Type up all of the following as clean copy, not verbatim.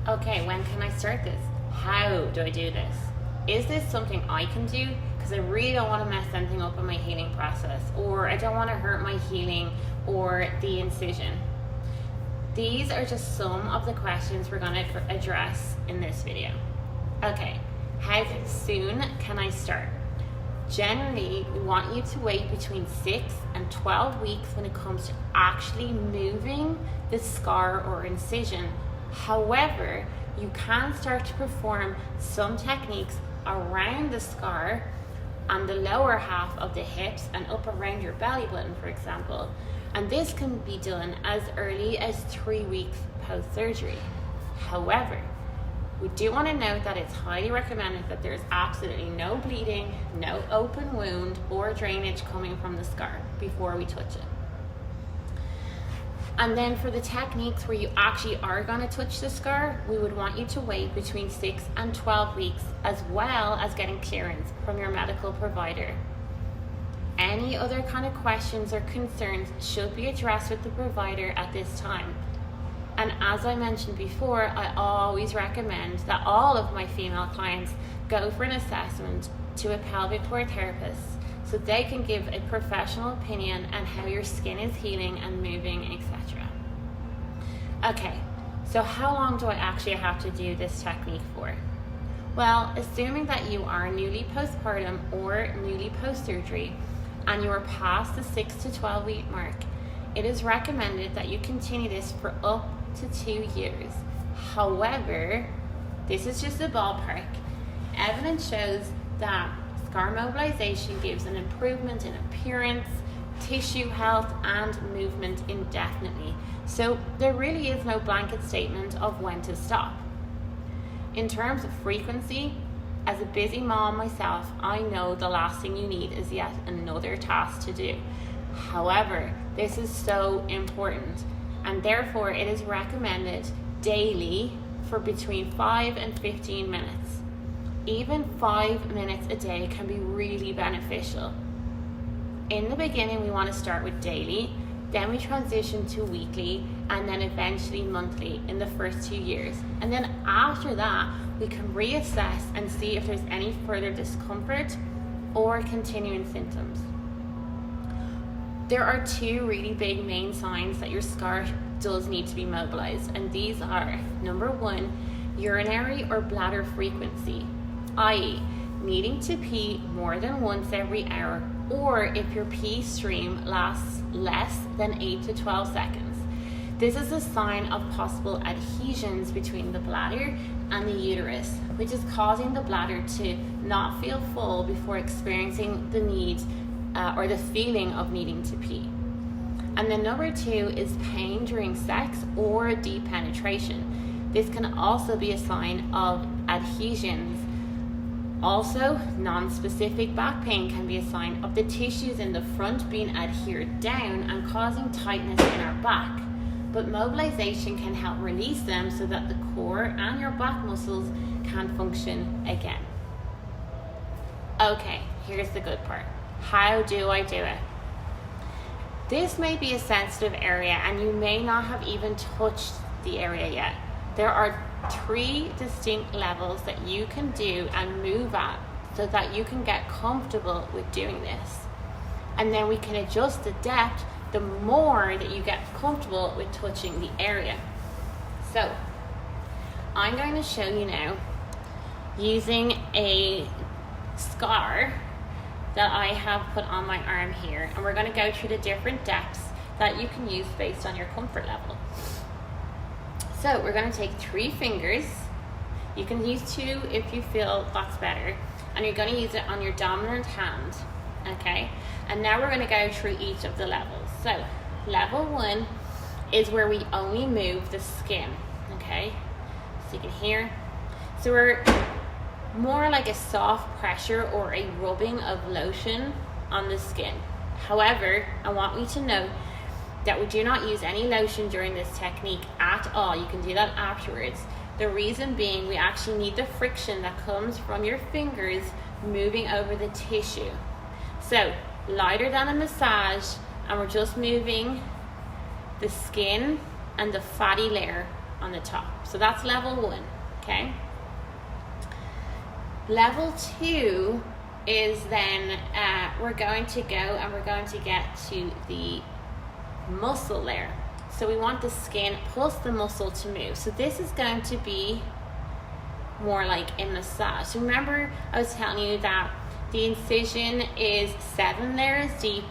Okay, when can I start this? How do I do this? Is this something I can do? Because I really don't want to mess anything up in my healing process, or I don't want to hurt my healing or the incision. These are just some of the questions we're going to address in this video. Okay, how soon can I start? Generally, we want you to wait between 6 and 12 weeks when it comes to actually moving the scar or incision. However, you can start to perform some techniques around the scar on the lower half of the hips and up around your belly button, for example. And this can be done as early as 3 weeks post-surgery. However, we do want to note that it's highly recommended that there's absolutely no bleeding, no open wound, or drainage coming from the scar before we touch it. And then for the techniques where you actually are going to touch the scar, we would want you to wait between 6 and 12 weeks, as well as getting clearance from your medical provider. Any other kind of questions or concerns should be addressed with the provider at this time. And as I mentioned before, I always recommend that all of my female clients go for an assessment to a pelvic floor therapist so they can give a professional opinion on how your skin is healing and moving, etc. Okay, so how long do I actually have to do this technique for? Well, assuming that you are newly postpartum or newly post-surgery and you are past the 6 to 12 week mark, it is recommended that you continue this for up to 2 years. However, this is just a ballpark. Evidence shows that scar mobilization gives an improvement in appearance, tissue health, and movement indefinitely. So there really is no blanket statement of when to stop. In terms of frequency, as a busy mom myself, I know the last thing you need is yet another task to do. However, this is so important, and therefore it is recommended daily for between 5 and 15 minutes. Even 5 minutes a day can be really beneficial. In the beginning, we want to start with daily, then we transition to weekly, and then eventually monthly in the first 2 years. And then after that, we can reassess and see if there's any further discomfort or continuing symptoms. There are 2 really big main signs that your scar does need to be mobilized, and these are: number 1, urinary or bladder frequency, i.e. needing to pee more than once every hour, or if your pee stream lasts less than 8 to 12 seconds. This is a sign of possible adhesions between the bladder and the uterus, which is causing the bladder to not feel full before experiencing the need or the feeling of needing to pee. And then number 2 is pain during sex or deep penetration. This can also be a sign of adhesions. Also, non-specific back pain can be a sign of the tissues in the front being adhered down and causing tightness in our back. But mobilization can help release them so that the core and your back muscles can function again. Okay, here's the good part. How do I do it? This may be a sensitive area and you may not have even touched the area yet. There are 3 distinct levels that you can do and move at so that you can get comfortable with doing this. And then we can adjust the depth the more that you get comfortable with touching the area. So I'm going to show you now using a scar that I have put on my arm here, and we're going to go through the different depths that you can use based on your comfort level. So we're going to take 3 fingers. You can use 2 if you feel that's better, and you're going to use it on your dominant hand, okay? And now we're going to go through each of the levels. So level 1 is where we only move the skin, okay? So you can hear. So we're more like a soft pressure or a rubbing of lotion on the skin. However, I want you to know that we do not use any lotion during this technique at all. You can do that afterwards. The reason being, we actually need the friction that comes from your fingers moving over the tissue. So lighter than a massage, and we're just moving the skin and the fatty layer on the top. So that's level 1, okay? Level 2 is then we're going to go and we're going to get to the muscle layer. So we want the skin plus the muscle to move. So this is going to be more like a massage. So remember I was telling you that the incision is 7 layers deep,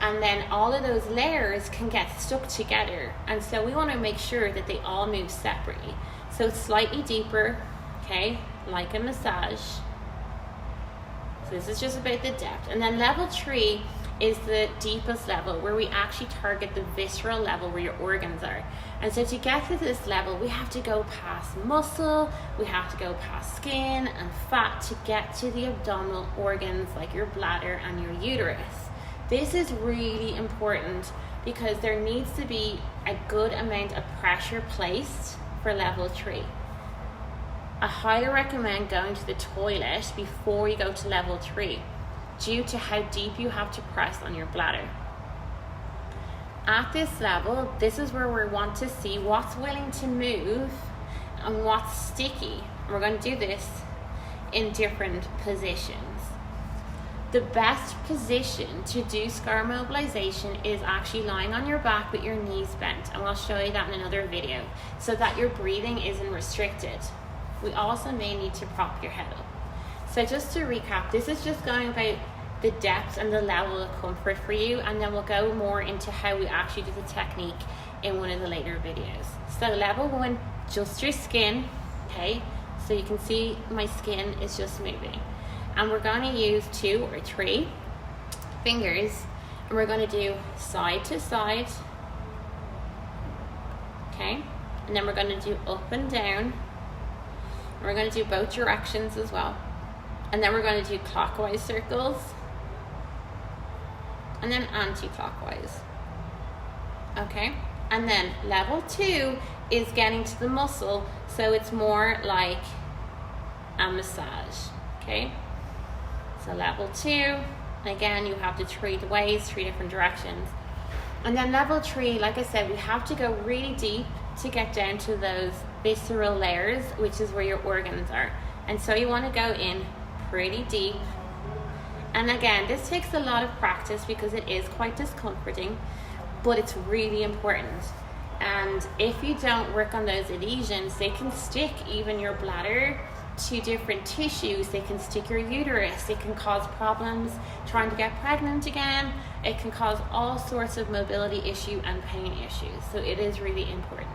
and then all of those layers can get stuck together, and so we want to make sure that they all move separately. So it's slightly deeper, okay, like a massage. So this is just about the depth. And then level 3 is the deepest level, where we actually target the visceral level where your organs are. And so to get to this level, we have to go past muscle, we have to go past skin and fat to get to the abdominal organs like your bladder and your uterus. This is really important because there needs to be a good amount of pressure placed for level 3. I highly recommend going to the toilet before you go to level 3, due to how deep you have to press on your bladder. At this level, this is where we want to see what's willing to move and what's sticky. And we're going to do this in different positions. The best position to do scar mobilization is actually lying on your back with your knees bent, and I'll show you that in another video, so that your breathing isn't restricted. We also may need to prop your head up. So just to recap, this is just going about the depth and the level of comfort for you, and then we'll go more into how we actually do the technique in one of the later videos. So level 1, just your skin, okay? So you can see my skin is just moving. And we're going to use 2 or 3 fingers, and we're going to do side to side, okay? And then we're going to do up and down. And we're going to do both directions as well. And then we're going to do clockwise circles, and then anti-clockwise, okay? And then level 2 is getting to the muscle, so it's more like a massage, okay? So level 2, again, you have the 3 ways, 3 different directions. And then level 3, like I said, we have to go really deep to get down to those visceral layers, which is where your organs are. And so you want to go in pretty deep. And again, this takes a lot of practice because it is quite discomforting, but it's really important. And if you don't work on those adhesions, they can stick even your bladder to different tissues. They can stick your uterus. It can cause problems trying to get pregnant again. It can cause all sorts of mobility issue and pain issues. So it is really important.